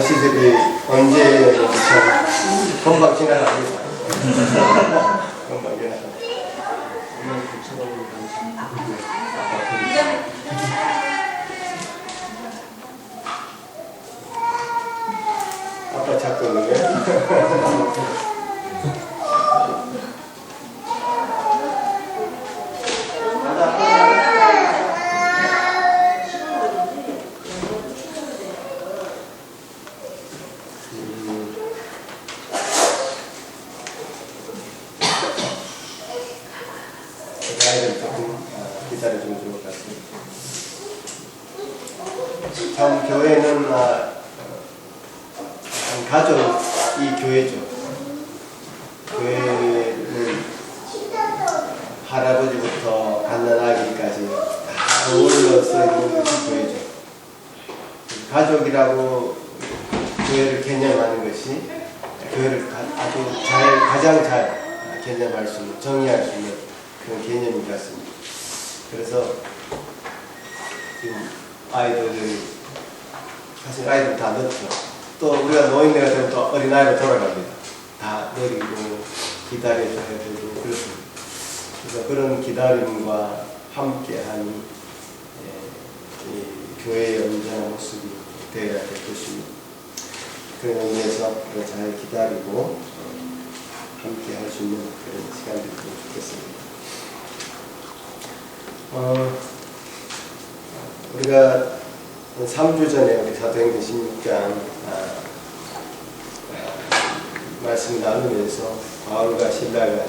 시절이 언제 금방 지나갑니다. 금방 지나갑니다. 아빠 찾고 있는 거야? 아이들 조금 기다려주면 좋을 것 같습니다. 참 교회는 한 가족이 교회죠. 교회는 할아버지부터 갓난아기까지 다 어울러서 있는 것이 교회죠. 가족이라고 교회를 개념하는 것이 교회를 아주 가장 잘 개념할 수 있는, 정의할 수 있는 그런 개념인 것 같습니다. 그래서 지금 아이들이 사실 아이들 다 늦죠. 또 우리가 노인네가 되면 또 어린아이로 돌아갑니다. 다 내리고 기다려줘야 되고 그렇습니다. 그래서 그런 기다림과 함께하는 교회의 언제나 모습이 되어야 될 것입니다. 그런 의미에서 앞으로 잘 기다리고 함께 할 수 있는 그런 시간들이 되면 좋겠습니다. 우리가 3주 전에 우리 사도행전 16장 말씀 나누면서 바울과 실라가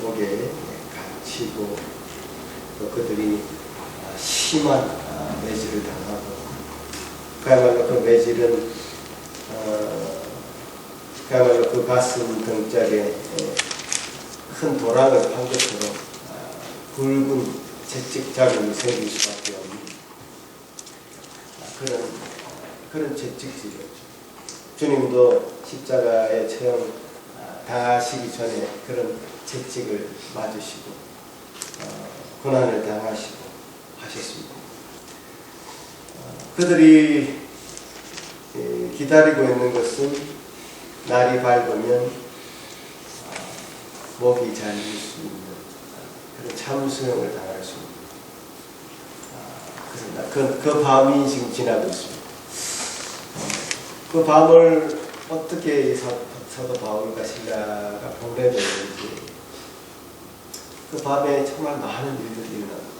옥에 갇히고 또 그들이 심한 매질을 당하고 그야말로 그 매질은 그야말로 그 가슴 등짝에 큰 도랑을 판 것처럼 붉은 채찍 자국이 생길 수밖에 없는 그런 채찍질이었죠. 주님도 십자가에 처형 당하시기 전에 그런 채찍을 맞으시고 고난을 당하시고 하셨습니다. 그들이 기다리고 있는 것은 날이 밝으면 목이 잘릴 수 있는 그런 참수형을 당할 수 있는 그 밤이 지금 지나고 있습니다. 그 밤을 어떻게 사도 바울과 실라가 보내는지 그 밤에 정말 많은 일들이 일어납니다.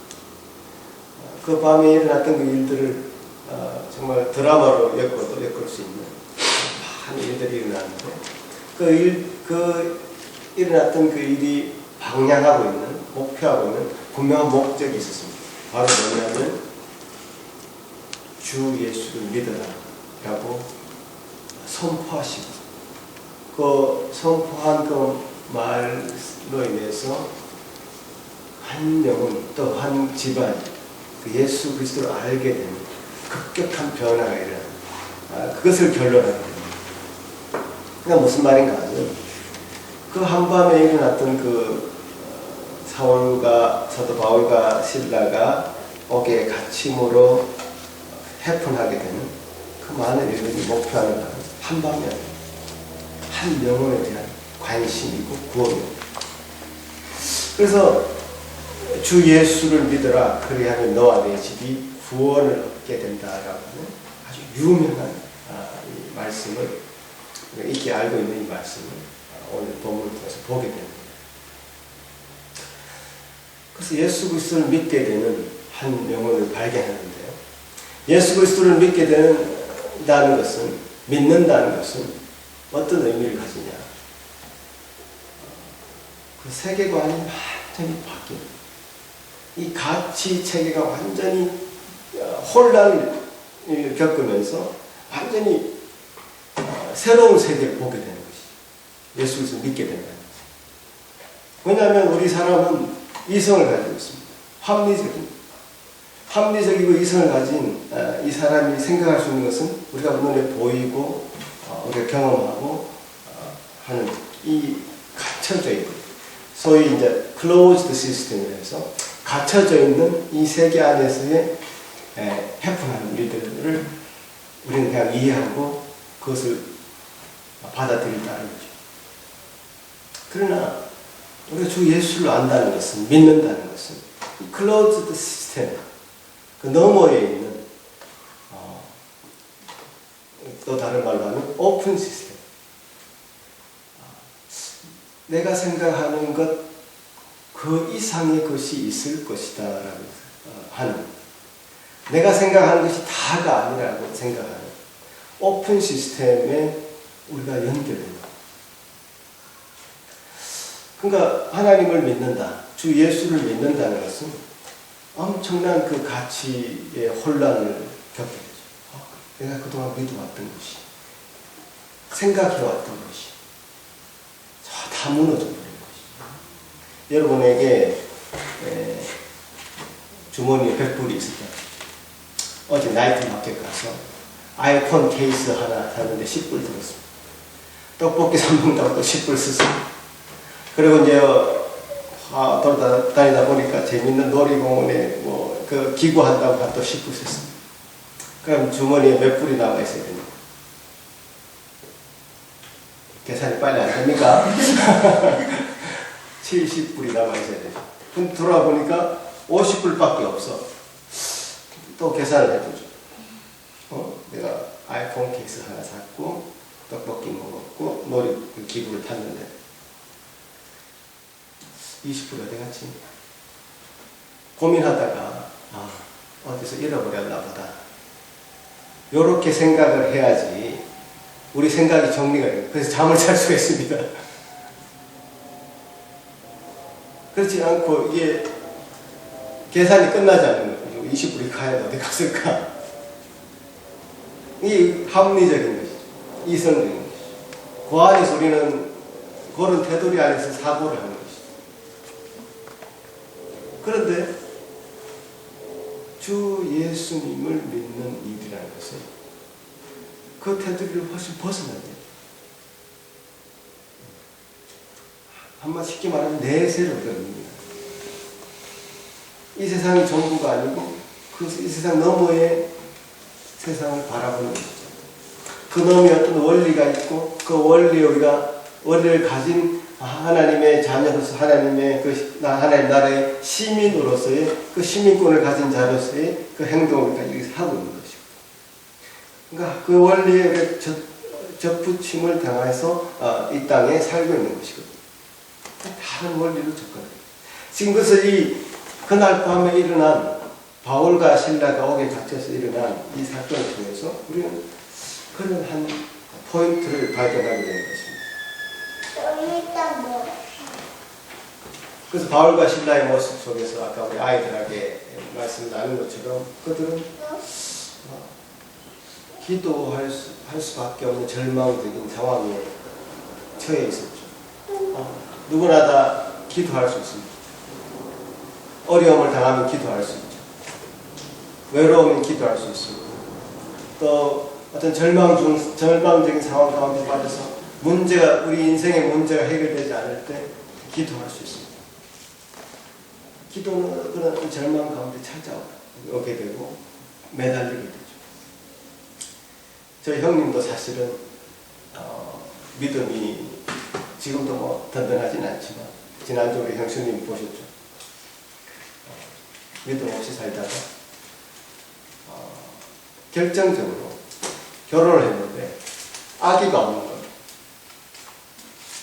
그 밤에 일어났던 그 일들을 정말 드라마로 엮을 수 있는 많은 일들이 일어났는데 일어났던 그 일이 방향하고 있는 목표하고 있는 분명한 목적이 있었습니다. 바로 뭐냐면 주 예수를 믿어라 라고 선포하시고 그 선포한 그 말로 인해서 한 영혼 또 한 집안 그 예수 그리스도를 알게 되는 급격한 변화가 일어납니다. 그것을 결론하게 됩니다. 그러니까 무슨 말인가 하면 그 한밤에 일어났던 그 사도 바울과 실라가 옥에 갇힘으로 해픈하게 되는 그 많은 일들이 목표하는 바는 한밤이 아니라 한 영혼에 대한 관심이고 구원입니다. 그래서 주 예수를 믿어라 그리하면 너와 내 집이 구원을 얻게 된다라고 하는 아주 유명한 이 말씀을 우리가 익히 알고 있는 이 말씀을 오늘 본문을 통해서 보게 됩니다. 그래서 예수 그리스도를 믿게 되는 한 영혼을 발견하는데요. 예수 그리스도를 믿게 된다는 것은 믿는다는 것은 어떤 의미를 가지냐? 그 세계관이 완전히 바뀝니다. 이 가치 체계가 완전히 혼란을 겪으면서 완전히 새로운 세계를 보게 되는 것이죠. 예수 그리스도를 믿게 된다는 것이죠. 왜냐하면 우리 사람은 이성을 가지고 있습니다. 합리적이고 이성을 가진 이 사람이 생각할 수 있는 것은 우리가 눈에 보이고 우리가 경험하고 하는 이 갇혀져 있는 소위 이제 closed system이라 해서 갇혀져 있는 이 세계 안에서의 해프하는 일들을 우리는 그냥 이해하고 그것을 받아들인다는 거죠. 그러나 우리가 주 예수를 안다는 것은, 믿는다는 것은 closed system, 그 너머에 있는 또 다른 말로 하면 오픈 시스템. 내가 생각하는 것 그 이상의 것이 있을 것이다 라고 하는, 내가 생각하는 것이 다가 아니라고 생각하는 오픈 시스템에 우리가 연결된다. 그러니까 하나님을 믿는다, 주 예수를 믿는다는 것은 엄청난 그 가치의 혼란을 겪게 되죠. 내가 그동안 믿어왔던 것이, 생각해왔던 것이 다 무너져 버린 것이. 여러분에게 주머니에 100불이 있을 때 어제 나이트 마켓 가서 아이폰 케이스 하나 샀는데 10불 들었습니다. 떡볶이 사 먹는다고 또 10불 썼습니다. 그리고 이제 돌아다니다 보니까 재밌는 놀이공원에 그 기구 한다고 또 10불 썼습니다. 그럼 주머니에 몇 불이 나와 있어야 됩니다. 계산이 빨리 안 됩니까? 70불이 남아 있어야 되죠. 그럼 돌아보니까 50불밖에 없어. 또 계산을 해보죠. 내가 아이폰 케이스 하나 샀고 떡볶이 먹었고 놀이 기구를 탔는데 20불 어디 갔지? 고민하다가 어디서 잃어버렸나 보다. 요렇게 생각을 해야지 우리 생각이 정리가 돼요. 그래서 잠을 잘 수가 있습니다. 그렇지 않고 이게 계산이 끝나지 않는 거죠. 20불이 가야 어디 갔을까? 이게 합리적인 것이죠. 이성적인 것이죠. 그 안에서 우리는 그런 테두리 안에서 사고를 하는 것이죠. 그런데 주 예수님을 믿는 일이라는 것은 그 테두리를 훨씬 벗어나야 돼요. 한마디 쉽게 말하면 내세를 우리가 믿습니다. 이 세상이 전부가 아니고 이 세상 너머의 세상을 바라보는 것이죠. 그 너머에 어떤 원리가 있고 그 원리에 우리가 원리를 가진 하나님의 자녀로서 하나님 나라의 시민으로서의 그 시민권을 가진 자로서의 그 행동을 우리가 여기서 하고 있는 것이고, 그러니까 그 원리에 접붙임을 당해서 이 땅에 살고 있는 것이거든요. 다른 원리로 접근해요. 지금 그래서 그날 밤에 일어난 바울과 실라가 옥에 갇혀서 일어난 이 사건을 통해서 우리는 그런 한 포인트를 발견하게 되는 것입니다. 그래서 바울과 실라의 모습 속에서 아까 우리 아이들에게 말씀 나눈 것처럼 그들은 기도할 수밖에 없는 절망적인 상황에 처해 있었죠. 누구나 다 기도할 수 있습니다. 어려움을 당하면 기도할 수 있죠. 외로우면 기도할 수 있습니다. 또 어떤 절망적인 상황 가운데 빠져서 우리 인생의 문제가 해결되지 않을 때 기도할 수 있습니다. 기도는 그런 절망 가운데 찾아오게 되고 매달리게 되죠. 저희 형님도 사실은 믿음이 지금도 든든하진 않지만 지난주 우리 형수님 보셨죠? 믿음 없이 살다가 결정적으로 결혼을 했는데 아기가 없는 겁니다.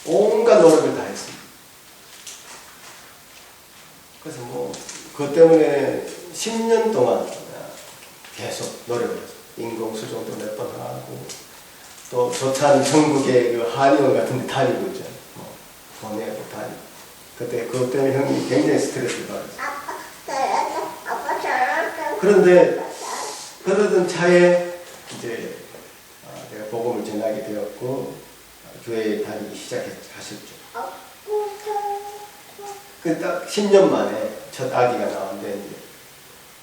온갖 노력을 다 했습니다. 그래서 그것 때문에 10년 동안 계속 노력을 했어요. 인공수정도 몇 번 하고 또 좋지 않은 전국의 그 한의원 같은 데 다니고 있잖아요. 보내고 다니고. 그때 그것 때문에 형이 굉장히 스트레스를 받았어요. 그런데 그러던 차에 이제 내가 복음을 전하게 되었고 교회에 다니기 시작하셨죠. 그 딱 10년 만에 첫 아기가 나왔는데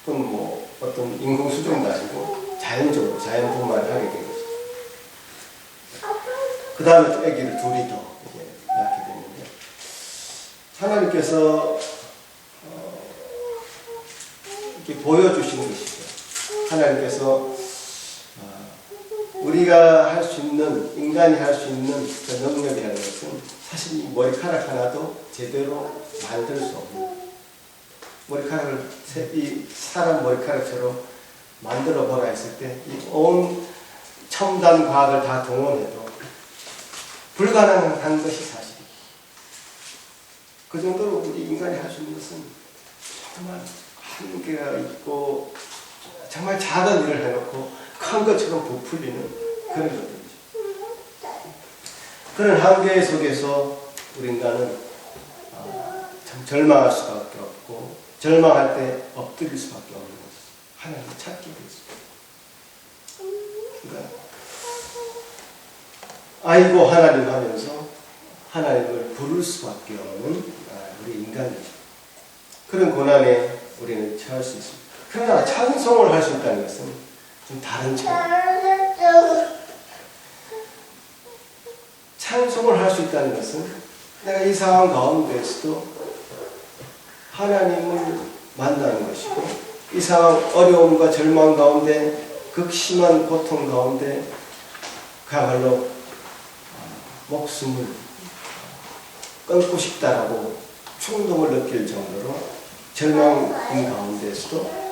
그건 어떤 인공수정도 아니고 자연적으로 자연분만을 하게 된 거죠. 그 다음에 또 아기를 둘이 더 낳게 됐는데 하나님께서 이렇게 보여주시는 것이죠. 하나님께서 우리가 할 수 있는, 인간이 할 수 있는 그 능력이라는 것은 사실 이 머리카락 하나도 제대로 만들 수 없는, 머리카락을 이 사람 머리카락처럼 만들어 보라 했을 때 이 온 첨단 과학을 다 동원해도 불가능한 것이 사실이에요. 그 정도로 우리 인간이 할 수 있는 것은 정말 한계가 있고 정말 작은 일을 해놓고 큰 것처럼 부풀리는 그런 것들이죠. 그런 한계 속에서 우리 인간은 참 절망할 수밖에 없고, 절망할 때 엎드릴 수밖에 없는 것이죠. 하나님을 찾게 되었습니다. 그러니까 아이고 하나님 하면서 하나님을 부를 수밖에 없는 우리 인간이죠. 그런 고난에 우리는 처할 수 있습니다. 그러나 찬송을 할 수 있다는 것은 좀 다른 차원. 찬송을 할 수 있다는 것은 내가 이 상황 가운데서도 하나님을 만나는 것이고, 이 상황 어려움과 절망 가운데, 극심한 고통 가운데 그야말로 목숨을 끊고 싶다라고 충동을 느낄 정도로 절망인 가운데서도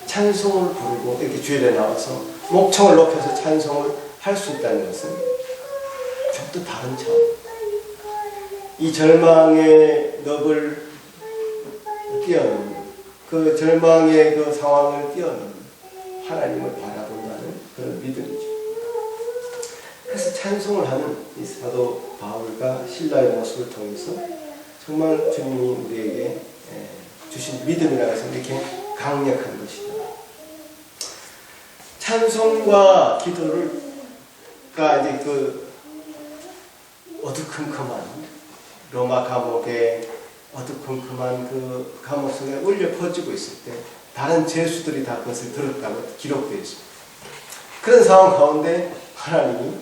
찬송을 부르고 이렇게 주일에 나와서 목청을 높여서 찬송을 할 수 있다는 것은 좀 더 다른 차원. 이 절망의 늪을 뛰어넘는, 그 절망의 그 상황을 뛰어넘는 하나님을 바라본다는 그런 믿음이죠. 그래서 찬송을 하는 이 사도 바울과 실라의 모습을 통해서 정말 주님이 우리에게 주신 믿음이라는 것은 이렇게 강력한 것이다. 찬송과 기도가 이제 그 어두컴컴한 로마 감옥의 어두컴컴한 그 감옥 속에 울려 퍼지고 있을 때 다른 죄수들이 다 그것을 들었다고 기록되어 있습니다. 그런 상황 가운데 하나님이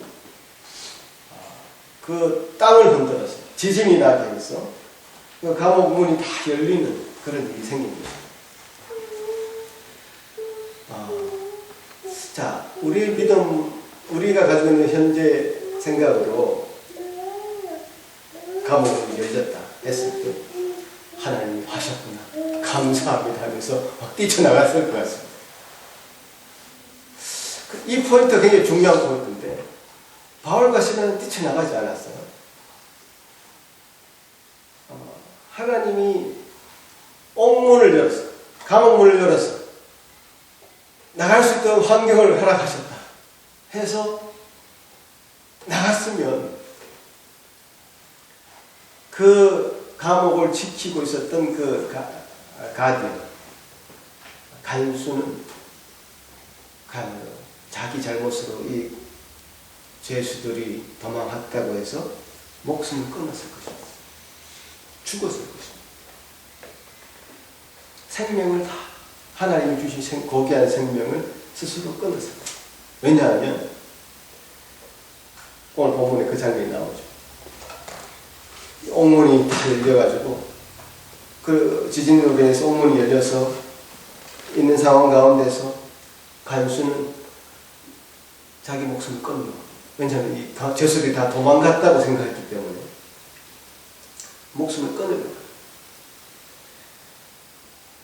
그 땅을 흔들어서 지진이 나게 해서 그 감옥 문이 다 열리는 그런 일이 생깁니다. 자, 우리 믿음, 우리가 가지고 있는 현재 생각으로 감옥이 열렸다 했을 때 하나님이 하셨구나, 감사합니다 하면서 막 뛰쳐나갔을 것 같습니다. 이 포인트가 굉장히 중요한 포인트인데 바울과 실라는 뛰쳐나가지 않았어요. 하나님이 옥문을 열었어, 감옥문을 열었어, 나갈 수 있던 환경을 허락하셨다 해서 나갔으면 그 감옥을 지키고 있었던 그 가디언, 간수는 자기 잘못으로 이 죄수들이 도망갔다고 해서 목숨을 끊었을 것입니다. 죽었을 것입니다. 생명을 다 하나님이 주신 고귀한 생명을 스스로 끊었을 것입니다. 왜냐하면 오늘 본문에 그 장면이 나오죠. 옥문이 다 열려가지고 그 지진으로 인해서 옥문이 열려서 있는 상황 가운데서 간수는 자기 목숨을 끊는 거예요. 왜냐하면 이 죄수들이 다 도망갔다고 생각했기 때문에 목숨을 끊는 거예요.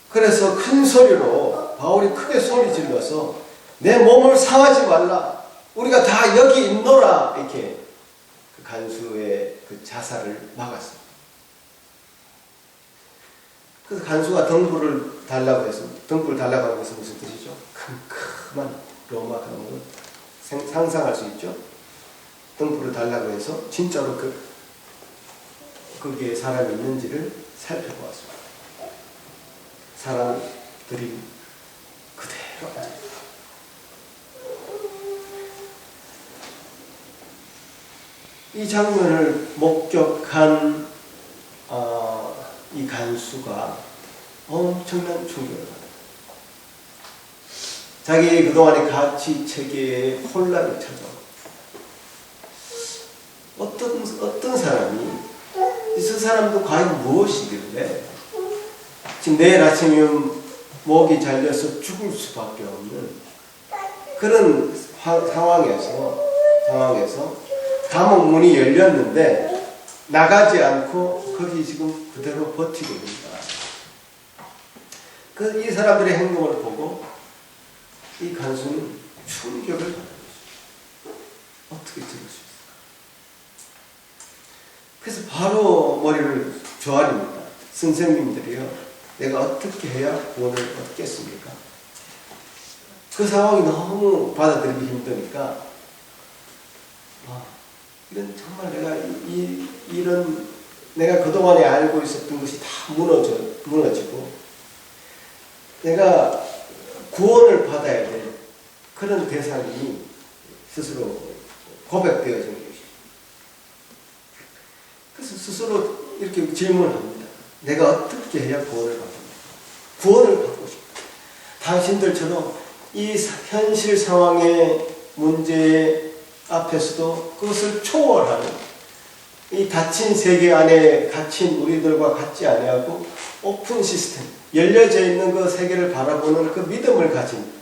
그래서 큰 소리로 바울이 크게 소리 질러서 내 몸을 상하지 말라, 우리가 다 여기 있노라, 이렇게 그 간수의 그 자살을 막았습니다. 그래서 간수가 등불을 달라고 했습니다. 등불을 달라고 하는 것은 무슨 뜻이죠? 큼큼한 로마 감옥을 상상할 수 있죠? 등불을 달라고 해서 진짜로 거기에 사람이 있는지를 살펴보았습니다. 사람들이 그대로 앉아있어요. 이 장면을 목격한 이 간수가 엄청난 충격을 받아요. 자기 그동안의 가치 체계에 혼란을 찾아오고, 어떤 사람이 저 사람도 과연 무엇이길래 지금 내일 아침이면 목이 잘려서 죽을 수밖에 없는 그런 상황에서 감옥 문이 열렸는데 나가지 않고 거기 지금 그대로 버티고 있습니다. 이 사람들의 행동을 보고 이 간수는 충격을 받은 것입니다. 어떻게 저럴 수 있을까? 그래서 바로 머리를 조아립니다. 선생님들이요, 내가 어떻게 해야 구원을 얻겠습니까? 그 상황이 너무 받아들이기 힘드니까, 이런 정말 내가 그동안에 알고 있었던 것이 다 무너지고, 내가 구원을 받아야 될 그런 대상이 스스로 고백되어지는 것이죠. 그래서 스스로 이렇게 질문합니다. 내가 어떻게 해야 구원을 받습니까? 구원을 받고 싶다. 당신들처럼 이 현실 상황의 문제 앞에서도 그것을 초월하는, 이 닫힌 세계 안에 갇힌 우리들과 같지 아니하고 오픈 시스템, 열려져 있는 그 세계를 바라보는 그 믿음을 가진,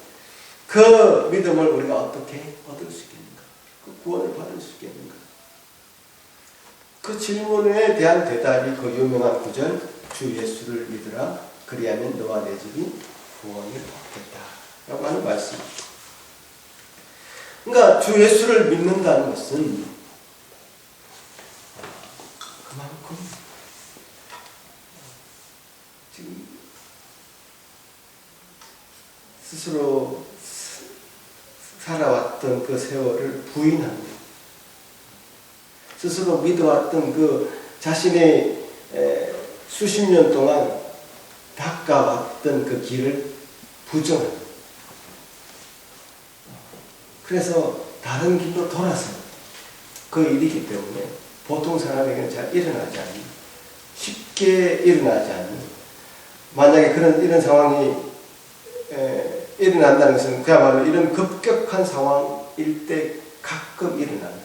그 믿음을 우리가 어떻게 얻을 수 있겠는가? 그 구원을 받을 수 있겠는가? 그 질문에 대한 대답이 그 유명한 구절, 주 예수를 믿으라, 그리하면 너와 내 집이 구원을 얻겠다 라고 하는 말씀입니다. 그러니까 주 예수를 믿는다는 것은 그만큼 지금 스스로 살아왔던 그 세월을 부인합니다. 스스로 믿어왔던 그 자신의 수십 년 동안 닦아왔던 그 길을 부정합니다. 그래서 다른 길로 돌아서 그 일이기 때문에 보통 사람에게는 잘 일어나지 않는, 쉽게 일어나지 않는, 만약에 이런 상황이 일어난다는 것은 그야말로 이런 급격한 상황일 때 가끔 일어나는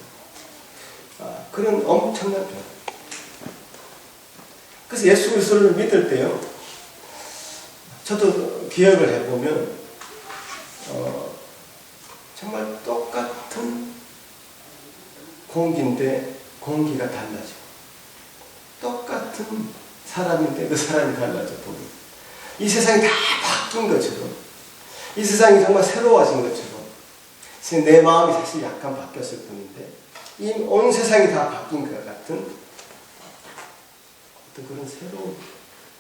그런 엄청난 변화. 그래서 예수 그리스도를 믿을 때요, 저도 기억을 해보면 정말 똑같은 공기인데 공기가 달라져. 똑같은 사람인데 그 사람이 달라져 보면, 이 세상이 다 바뀐 것처럼, 이 세상이 정말 새로워진 것처럼, 내 마음이 사실 약간 바뀌었을 뿐인데 이 온 세상이 다 바뀐 것 같은 어떤 그런 새로운,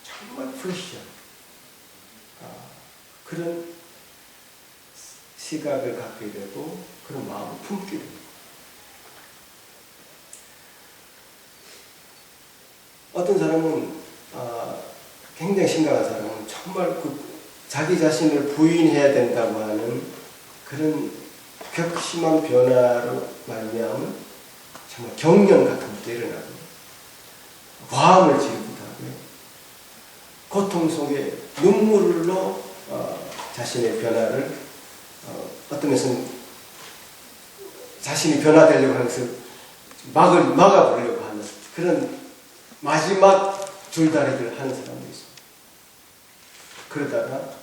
정말 프레시한 그런 시각을 갖게 되고 그런 마음을 품게 됩니다. 어떤 사람은 굉장히 심각한 사람은 정말 자기 자신을 부인해야 된다고 하는 그런 격심한 변화로 말미암은 정말 경련 같은 것도 일어나고, 과음을 지르기도 하고요, 고통 속에 눈물로 자신의 변화를 어떤 것은 자신이 변화되려고 하는 것을 막아보려고 하는 그런 마지막 줄다리기를 하는 사람도 있습니다. 그러다가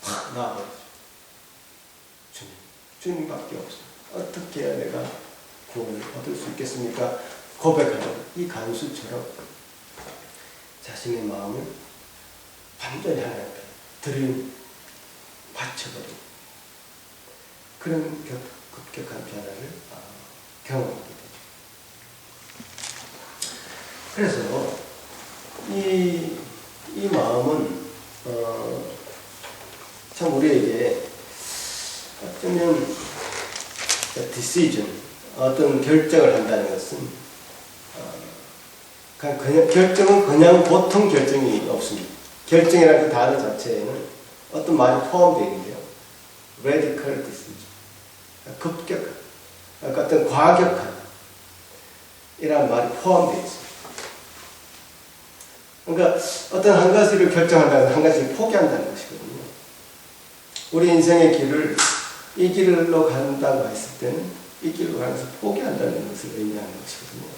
확 나아버리죠. 주님밖에 없어요. 어떻게 해야 내가 구원을 얻을 수 있겠습니까? 고백하는 이 간수처럼 자신의 마음을 완전히 하나님 앞에 바쳐버리고 그런 급격한 변화를 경험하게 되죠. 그래서 이 마음은 참 우리에게 어쩌면 decision, 어떤 결정을 한다는 것은 결정은 그냥 보통 결정이 없습니다. 결정이라는 그 단어 자체에는 어떤 말이 포함되어 있는데요. radical decision, 급격한, 어떤 과격한 이라는 말이 포함되어 있습니다. 그러니까 어떤 한 가지를 결정한다는, 한 가지를 포기한다는 것이거든요. 우리 인생의 길을 이 길로 간다고 했을 때는 이 길로 가면서 포기한다는 것을 의미하는 것이거든요.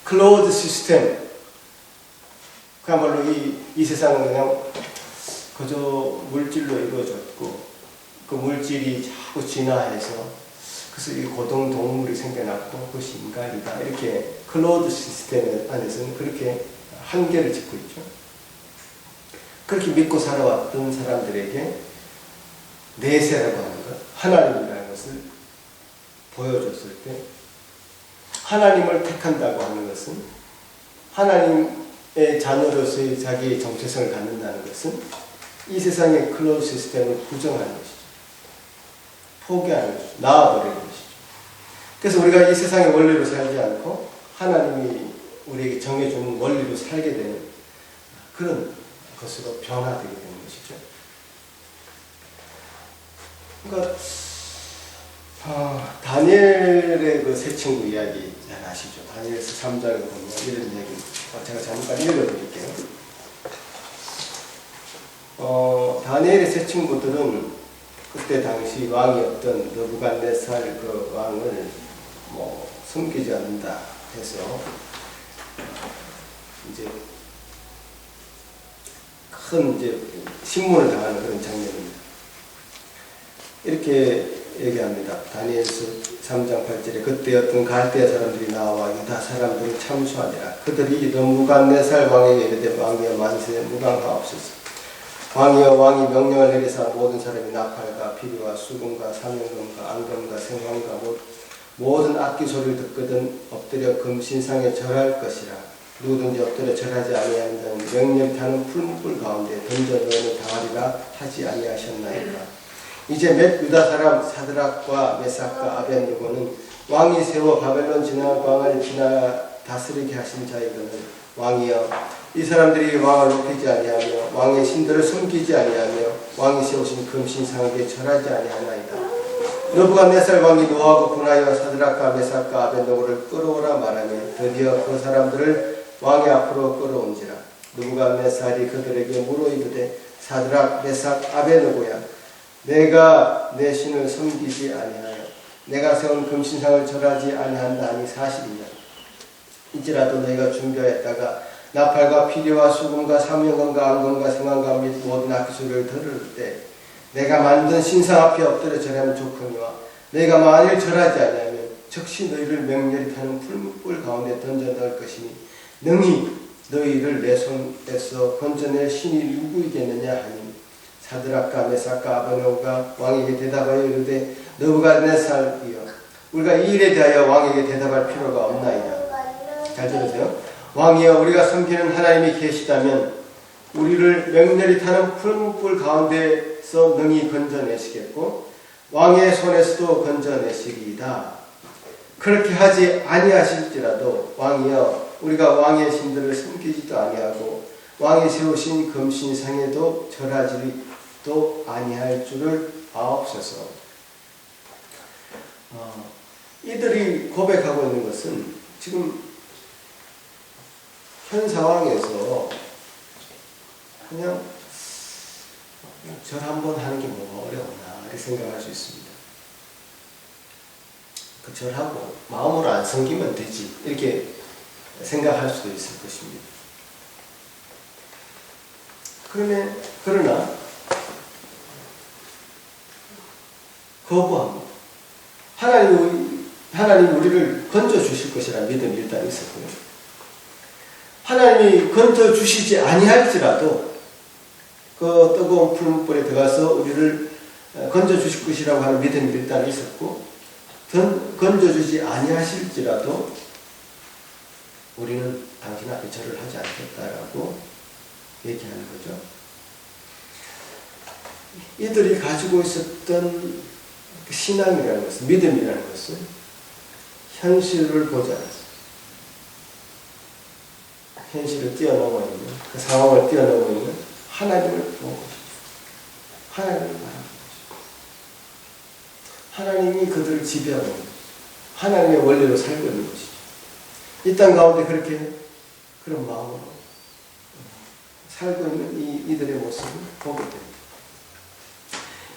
closed system, 그야말로 이 세상은 그냥 그저 물질로 이루어졌고 그 물질이 자꾸 진화해서 그래서 이 고등 동물이 생겨났고 그것이 인간이다. 이렇게 클로우드 시스템 안에서는 그렇게 한계를 짓고 있죠. 그렇게 믿고 살아왔던 사람들에게 내세라고 하는 것, 하나님이라는 것을 보여줬을 때 하나님을 택한다고 하는 것은 하나님의 자녀로서의 자기의 정체성을 갖는다는 것은 이 세상의 클로즈 시스템을 부정하는 것이죠. 포기하는 것이죠. 나아버리는 것이죠. 그래서 우리가 이 세상의 원리로 살지 않고 하나님이 우리에게 정해주는 원리로 살게 되는 그런 것으로 변화되게 되는 것이죠. 그러니까 다니엘의 그 세 친구 이야기 잘 아시죠? 다니엘서 3장에 보면 이런 이야기 제가 잠깐 읽어드릴게요. 다니엘의 세 친구들은 그때 당시 왕이었던 느부갓네살 그 왕을 숨기지 않는다 해서 이제 큰 신문을 당하는 그런 장면입니다. 이렇게 얘기합니다. 다니엘서 3장 8절에 그때 어떤 갈대아 사람들이 나와 유다 사람들을 참수하니라. 그들이 느부갓네살 왕에게 이르되 왕이여 만세 무당하옵소서. 왕이여 왕이 명령을 내리사 모든 사람이 나팔과 비리와 수금과 사명금과 안금과 생황과 모든 악기 소리를 듣거든 엎드려 금신상에 절할 것이라. 누구든지 엎드려 절하지 아니하는 자는 명령 타는 풀무불 가운데 던져 넣으면 당하리라 하지 아니하셨나이까. 이제 몇 유다 사람 사드락과 메삭과 아벤느고는 왕이 세워 바벨론 진화광을 다스리게 하신 자이거늘 왕이여 이 사람들이 왕을 높이지 아니하며 왕의 신들을 숨기지 아니하며 왕이 세우신 금신상에게 절하지 아니하나이다. 느부갓네살 왕이 노하고 분하여 사드락과 메삭과 아벤느고를 끌어오라 말하며 드디어 그 사람들을 왕의 앞으로 끌어온지라. 느부갓네살이 그들에게 물어 이르되 사드락 메삭 아벤느고야 내가 내 신을 섬기지 아니하여 내가 세운 금신상을 절하지 아니한다니 사실이냐. 이제라도 너희가 준비하였다가 나팔과 피리와 수금과 삼명금과 안금과 생황과 및 모든 악기 소리를 들을 때 내가 만든 신상 앞에 엎드려 절하면 좋거니와 내가 만일 절하지 아니하면 즉시 너희를 맹렬히 타는 풀무불 가운데 던져 넣을 것이니 능히 너희를 내 손에서 건져낼 신이 누구이겠느냐 하니 사드락과 메삭과 아벤느고가 왕에게 대답하여 이르되 느부갓네살이여 우리가 이 일에 대하여 왕에게 대답할 필요가 없나이다. 잘 들으세요. 왕이여 우리가 섬기는 하나님이 계시다면 우리를 맹렬히 타는 풀무불 가운데서 능히 건져내시겠고 왕의 손에서도 건져내시리이다. 그렇게 하지 아니하실지라도 왕이여 우리가 왕의 신들을 섬기지도 아니하고 왕이 세우신 금신상에도 절하지도 아니할 줄을 아옵소서. 이들이 고백하고 있는 것은 지금 현 상황에서 그냥 절 한번 하는 게 뭐 어려우나 이렇게 생각할 수 있습니다. 그 절하고 마음으로 안 섬기면 되지 이렇게 생각할 수도 있을 것입니다. 그러나 거부합니다. 하나님이 우리를 건져주실 것이라는 믿음이 일단 있었고요. 하나님이 건져주시지 아니할지라도 그 뜨거운 풀무불에 들어가서 우리를 건져주실 것이라고 하는 믿음이 일단 있었고 건져주지 아니하실지라도 우리는 당신 앞에 절을 하지 않겠다라고 얘기하는 거죠. 이들이 가지고 있었던 신앙이라는 것은 믿음이라는 것은 현실을 보지 않았어요. 현실을 뛰어넘어 있는 그 상황을 뛰어넘어 있는 하나님을 보고 하나님을 바라보고 하나님이 그들을 지배하고 있는 것이죠. 하나님의 원리로 살고 있는 것이죠. 이 땅 가운데 그렇게 그런 마음으로 살고 있는 이들의 모습을 보게 됩니다.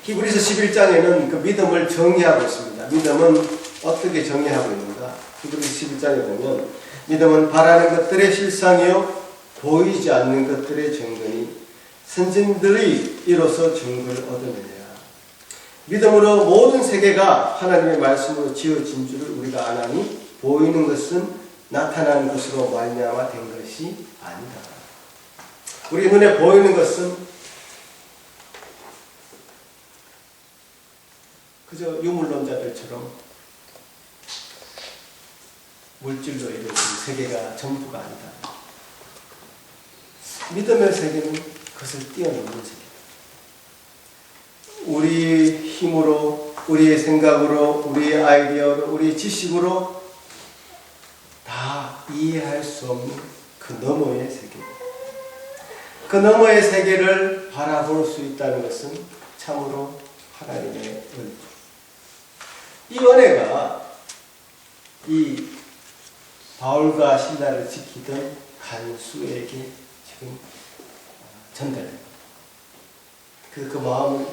히브리서 11장에는 그 믿음을 정의하고 있습니다. 믿음은 어떻게 정의하고 있는가? 히브리서 11장에 보면 믿음은 바라는 것들의 실상이요 보이지 않는 것들의 증거니 선진들이 이로써 증거를 얻어내느라. 믿음으로 모든 세계가 하나님의 말씀으로 지어진 줄을 우리가 아나니 보이는 것은 나타나는 것으로 말미암아 된 것이 아니다. 우리 눈에 보이는 것은 그저 유물론자들처럼 물질로 이루어진 세계가 전부가 아니다. 믿음의 세계는 그것을 뛰어넘는 세계. 우리 힘으로, 우리의 생각으로, 우리의 아이디어로, 우리의 지식으로 다 이해할 수 없는 그 너머의 세계. 그 너머의 세계를 바라볼 수 있다는 것은 참으로 하나님의 은혜죠. 이 은혜가 이 바울과 실라를 지키던 간수에게 지금 전달됩니다. 그 마음을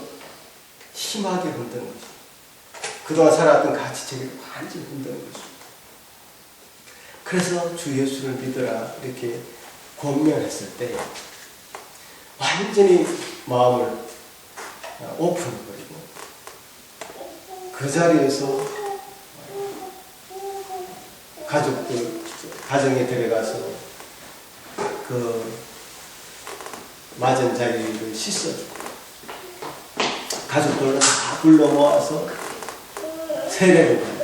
심하게 흔드는 거죠. 그동안 살아왔던 가치체계를 완전히 흔드는 거죠. 그래서 주 예수를 믿으라 이렇게 권면했을 때 완전히 마음을 오픈해버리고 그 자리에서 가정에 들어가서 그 맞은 자리를 씻어주고 가족들을 다 불러 모아서 세례를 받는.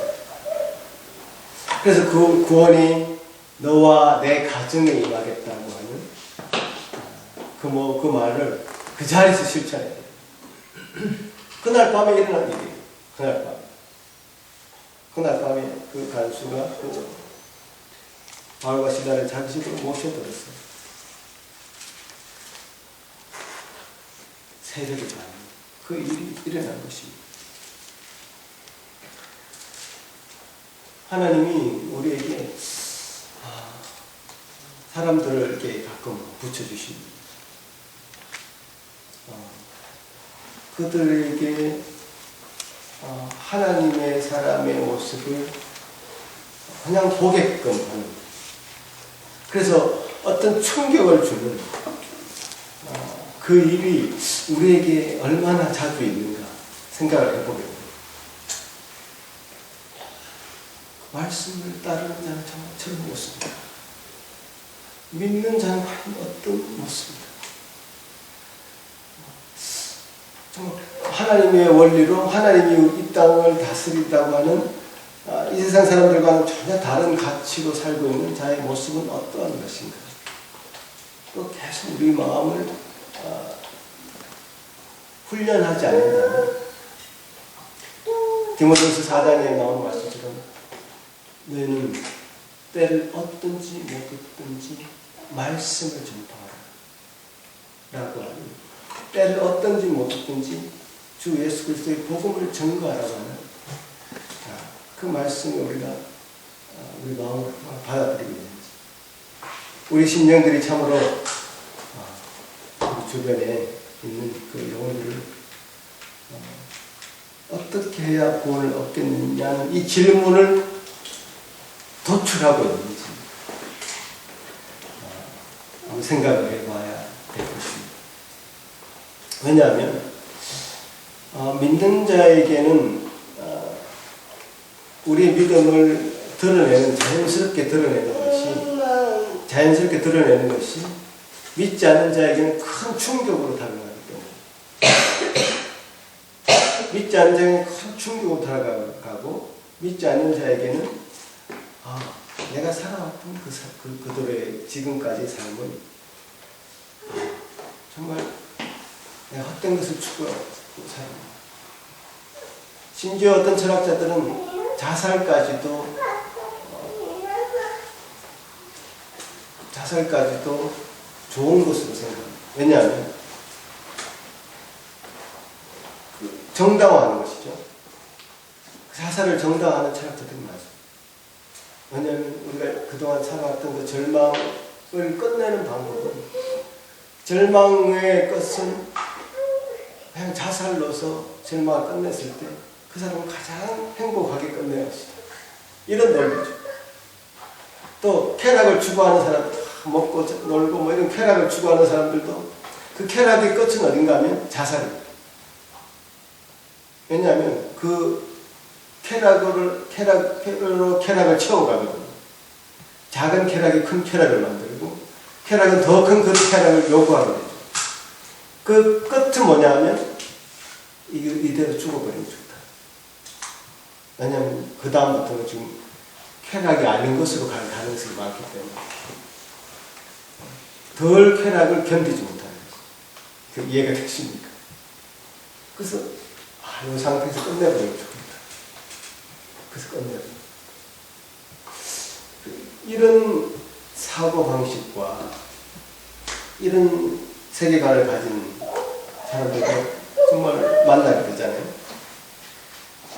그래서 그 구원이 너와 내 가정에 임하겠다고 하는 그 말을 그 자리에서 실천해야 돼요. 그날 밤에 일어난 일이에요. 그날 밤에 그 간수가 바울과 실라를 자기 집으로 모셔들었어요. 세례를 받는 그 일이 일어난 것입니다. 하나님이 우리에게 사람들을 이렇게 가끔 붙여주십니다. 그들에게 하나님의 사람의 모습을 그냥 보게끔 하는, 그래서 어떤 충격을 주는 그 일이 우리에게 얼마나 자주 있는가 생각을 해보게 됩니다. 말씀을 따르는 자는 정말 저런 모습입니다. 믿는 자는 과연 어떤 모습입니다. 정말 하나님의 원리로 하나님이 이 땅을 다스린다고 하는 이 세상 사람들과는 전혀 다른 가치로 살고 있는 자의 모습은 어떠한 것인가. 또 계속 우리 마음을 훈련하지 않는다면 디모데후서 4장에 나오는 말씀처럼 너희는 때를 얻든지 못 얻든지 말씀을 전파하라 라고 하는, 때를 얻든지 못 얻든지 주 예수 그리스도의 복음을 전가하라고 하는 그 말씀을 우리가 우리 마음으로 받아들이게 되는지, 우리 심령들이 참으로 우리 주변에 있는 그 영혼들을 어떻게 해야 구원을 얻겠느냐는 이 질문을 도출하고 있는지 생각을 해봐야 될 것입니다. 왜냐하면 믿는 자에게는 우리의 믿음을 자연스럽게 드러내는 것이 믿지 않는 자에게는 큰 충격으로 다가가기 때문에 믿지 않는 자에게는 큰 충격으로 다가가고, 믿지 않는 자에게는 내가 살아왔던 그들의 지금까지의 삶은 정말 내가 헛된 것을 추구하고 살았다. 심지어 어떤 철학자들은 자살까지도 좋은 것으로 생각합니다. 왜냐하면 정당화하는 것이죠. 자살을 정당화하는 철학자들이 많습니다. 왜냐하면 우리가 그동안 살아왔던 그 절망을 끝내는 방법은, 절망의 끝은 그냥 자살로서 절망을 끝냈을 때 그 사람은 가장 행복하게 끝내야 합니다. 이런 논리죠. 또 쾌락을 추구하는 사람, 먹고 놀고 뭐 이런 쾌락을 추구하는 사람들도 그 쾌락의 끝은 어딘가 하면 자살입니다. 왜냐하면 그 쾌락으로 쾌락을 채워가거든요. 작은 쾌락이 큰 쾌락을 만들고, 쾌락은 더 큰 그 쾌락을 요구하게 되죠. 그 끝은 뭐냐면 이대로 죽어버리면 좋다. 왜냐하면 그 다음부터는 지금 쾌락이 아닌 것으로 갈 가능성이 많기 때문에 덜 쾌락을 견디지 못하는 거죠. 그 이해가 되십니까? 그래서 이 상태에서 끝내버리면 좋겠다. 그래서 끝내버리면. 이런 사고방식과 이런 세계관을 가진 사람들과 정말 만나게 되잖아요.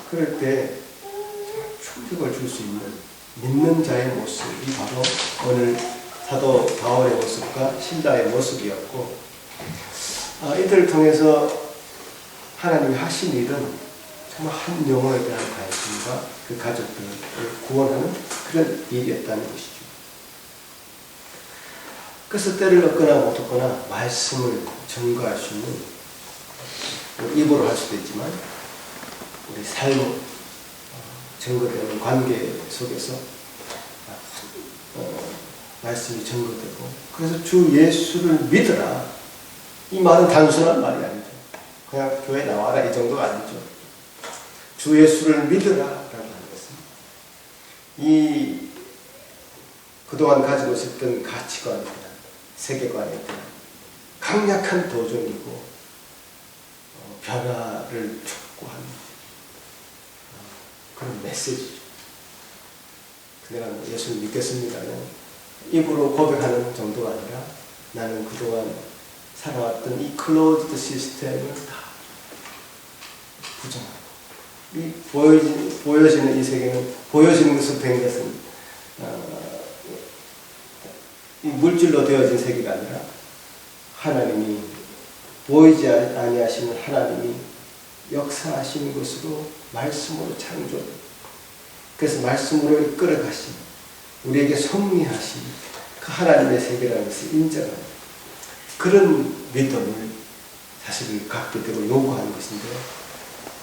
그럴 때 충격을 줄 수 있는 믿는 자의 모습이 바로 오늘 사도 바울의 모습과 신자의 모습이었고, 이들을 통해서 하나님이 하신 일은 정말 한 영혼에 대한 관심과 그 가족들을 구원하는 그런 일이었다는 것이죠. 그래서 때를 얻거나 못 얻거나 말씀을 증거할 수 있는, 입으로 할 수도 있지만 우리 삶 증거되는 관계 속에서 말씀이 증거되고, 그래서 주 예수를 믿으라, 이 말은 단순한 말이 아니죠. 그냥 교회 나와라 이 정도가 아니죠. 주 예수를 믿으라 라고 하는 것은 이 그동안 가지고 있었던 가치관에 대한, 세계관에 대한 강력한 도전이고 변화를 촉구하는 그런 메시지죠. 내가 예수를 믿겠습니다는 입으로 고백하는 정도가 아니라 나는 그동안 살아왔던 이 클로즈드 시스템을 다 부정하고, 이 보여지는 이 세계는, 보여지는 것으로 된 것은 이 물질로 되어진 세계가 아니라 하나님이, 보이지 아니하시는 하나님이 역사하시는 것으로 말씀으로 창조, 그래서 말씀으로 이끌어 가신, 우리에게 섭리하신 그 하나님의 세계라는 것을 인정하는 그런 믿음을 사실 갖게 되고 요구하는 것인데,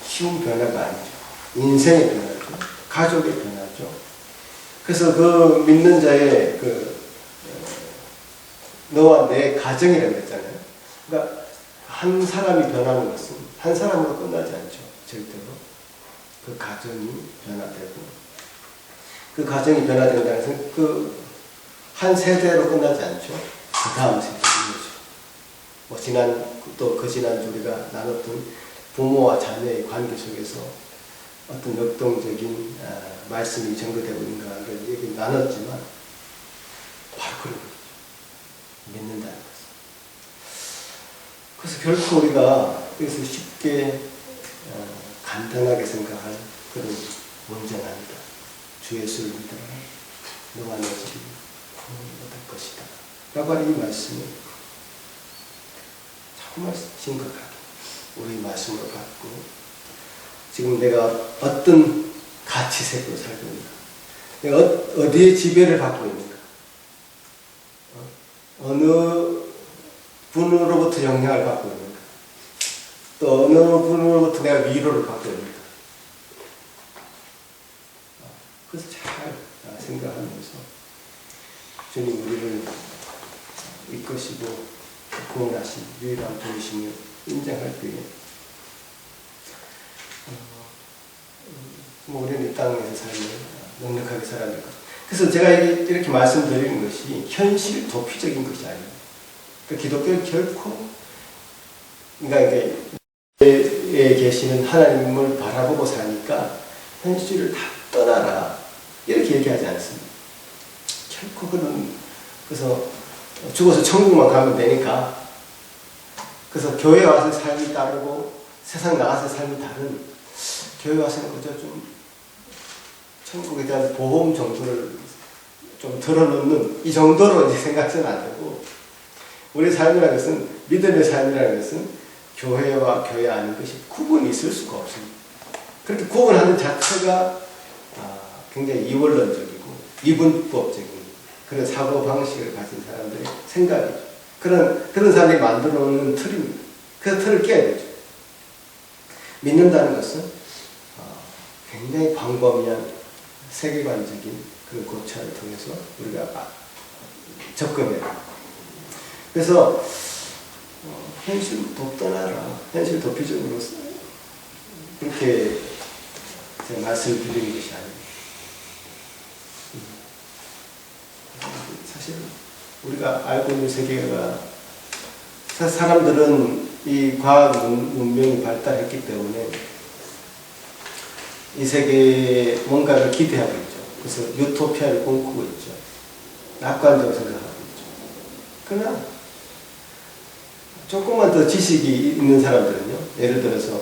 쉬운 변화가 아니죠. 인생의 변화죠. 가족의 변화죠. 그래서 그 믿는 자의 너와 내 가정이라고 했잖아요. 그러니까 한 사람이 변하는 것은 한 사람으로 끝나지 않죠. 절대로. 그 가정이 변화되고, 그 가정이 변화된다는 것은 그 한 세대로 끝나지 않죠. 그 다음 세대인 거죠. 그 지난주 우리가 나눴던 부모와 자녀의 관계 속에서 어떤 역동적인 말씀이 전거되고 있는가를 얘기 나눴지만, 바로 그런 거죠. 믿는다는 것은. 그래서 결코 우리가 여기서 쉽게 간단하게 생각할 그런 문제는 아니다. 주 예수를 믿어라. 너와 내 집이 구원을 얻을 것이다. 라고 하는 이 말씀을 정말 심각하게 우리 말씀으로 받고, 지금 내가 어떤 가치색으로 살고 있는가, 내가 어디에 지배를 받고 있는가, 어느 분으로부터 영향을 받고 있는가, 또 어느 분으로부터 내가 위로를 받고 있는가. 그래서 잘 생각하면서 주님 우리를 이끄시고 구원하신 유일한 분이심을 인정할 때에 우리는 이 땅에서 삶을 넉넉하게 살아야 될 것. 그래서 제가 이렇게 말씀드리는 것이 현실 도피적인 것이 아니에요. 그러니까 기독교는 결코, 그러니까 에 계시는 하나님을 바라보고 사니까 현실을 다 떠나라 이렇게 얘기하지 않습니다. 결코 그래서 죽어서 천국만 가면 되니까, 그래서 교회 와서 삶이 다르고 세상 나가서 삶이 다른, 교회 와서는 그저 좀 천국에 대한 보험 정도를 좀 들어놓는 이 정도로 이제 생각해서는 안 되고, 우리 삶이라는 것은, 믿음의 삶이라는 것은 교회와 교회 아닌 것이 구분이 있을 수가 없습니다. 그렇게 구분하는 자체가 굉장히 이원론적이고 이분법적인 그런 사고방식을 가진 사람들의 생각이죠. 그런 사람들이 만들어 놓는 틀입니다. 그 틀을 깨야 되죠. 믿는다는 것은 굉장히 광범위한 세계관적인 그런 고찰을 통해서 우리가 접근해야 됩니다. 그래서 현실 돕떠나라, 현실 도피적으로 그렇게 제가 말씀을 드리는 것이 아닙니다. 사실 우리가 알고 있는 세계가 사람들은 이 과학 문명이 발달했기 때문에 이 세계에 뭔가를 기대하고 있죠. 그래서 유토피아를 꿈꾸고 있죠. 낙관적으로 생각하고 있죠. 그러나 조금만 더 지식이 있는 사람들은요, 예를 들어서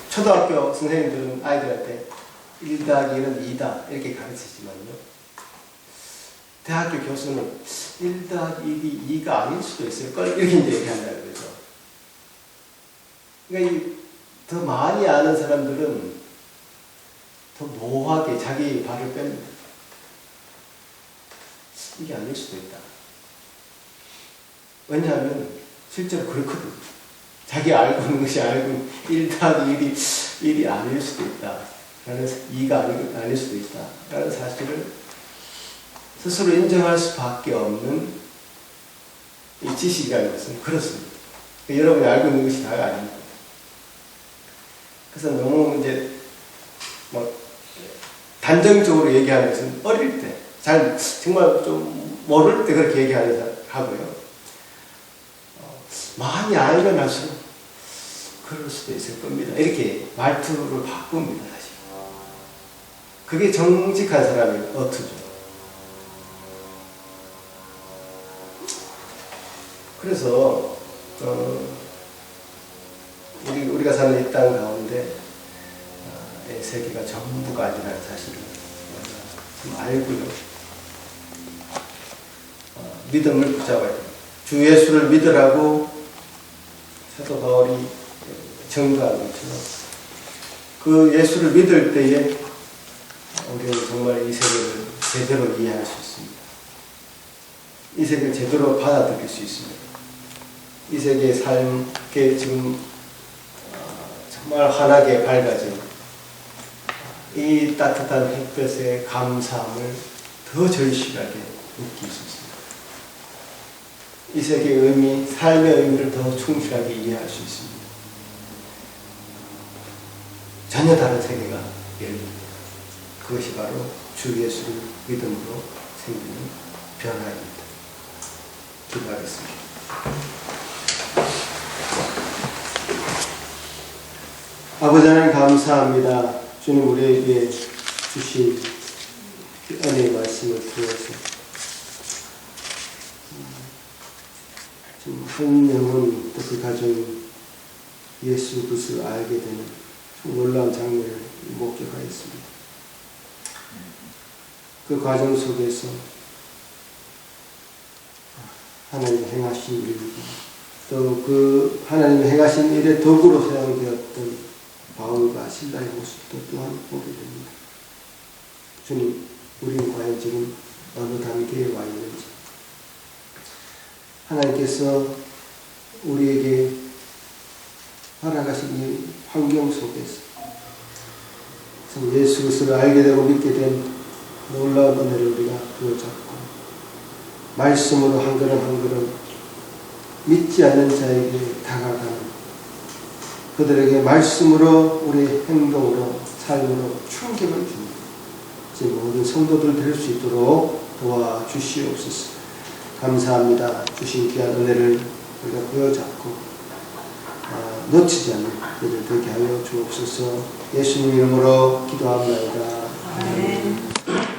초등학교 선생님들은 아이들한테 1 더하기 1은 2다 이렇게 가르치지만요, 대학교 교수는 1 더하기 1이 2가 아닐 수도 있어요. 이렇게 이제 얘기한다는 거죠. 그러니까 더 많이 아는 사람들은 더 모호하게 자기 발을 뺍니다. 이게 아닐 수도 있다. 왜냐하면 실제로 그렇거든. 자기 알고 있는 것이 알고 1 더하기 1이 아닐 수도 있다. 라는 2가 아닐 수도 있다. 라는 사실을 스스로 인정할 수밖에 없는 이 지식이라는 것은 그렇습니다. 여러분이 알고 있는 것이 다가 아닙니다. 그래서 너무 이제 단정적으로 얘기하는 것은 어릴 때, 정말 좀 모를 때 그렇게 하고요. 많이 알면 할수록 그럴 수도 있을 겁니다. 이렇게 말투를 바꿉니다, 사실. 그게 정직한 사람의 어투죠. 그래서 우리가 사는 이 땅 가운데 세계가 전부가 아니라는 사실을 좀 알고요. 믿음을 붙잡아야 됩니다. 주 예수를 믿으라고 사도 바울이 전도하는 것처럼 그 예수를 믿을 때에 우리는 정말 이 세계를 제대로 이해할 수 있습니다. 이 세계를 제대로 받아들일 수 있습니다. 이 세계의 삶에 지금 정말 환하게 밝아진 이 따뜻한 햇볕의 감사함을 더 절실하게 느낄 수 있습니다. 이 세계의 의미, 삶의 의미를 더 충실하게 이해할 수 있습니다. 전혀 다른 세계가 열립니다. 그것이 바로 주 예수를 믿음으로 생기는 변화입니다. 기도하겠습니다. 아버지 하나님 감사합니다. 주님 우리에게 주신 은혜의 말씀을 통해서 한 영혼 또 그 가정이 예수 그리스도를 알게 되는 놀라운 장면을 목격하였습니다. 그 과정 속에서 하나님 행하신 일, 또 그 하나님 행하신 일에 도구로 사용되었던 바울과 실라의 모습도 또한 보게 됩니다. 주님, 우리는 과연 지금 어느 단계에 와 있는지, 하나님께서 우리에게 허락하신 이 환경 속에서 예수 그리스도를 알게 되고 믿게 된 놀라운 은혜를 우리가 부여잡고 말씀으로 한 걸음 한 걸음 믿지 않는 자에게 다가가는, 그들에게 말씀으로 우리의 행동으로 삶으로 충격을 줍니다. 지금 모든 성도들 될 수 있도록 도와주시옵소서. 감사합니다. 주신 귀한 은혜를 우리가 부여잡고 놓치지 않는 일을 되게 하여 주옵소서. 예수님 이름으로 기도합니다. 아멘.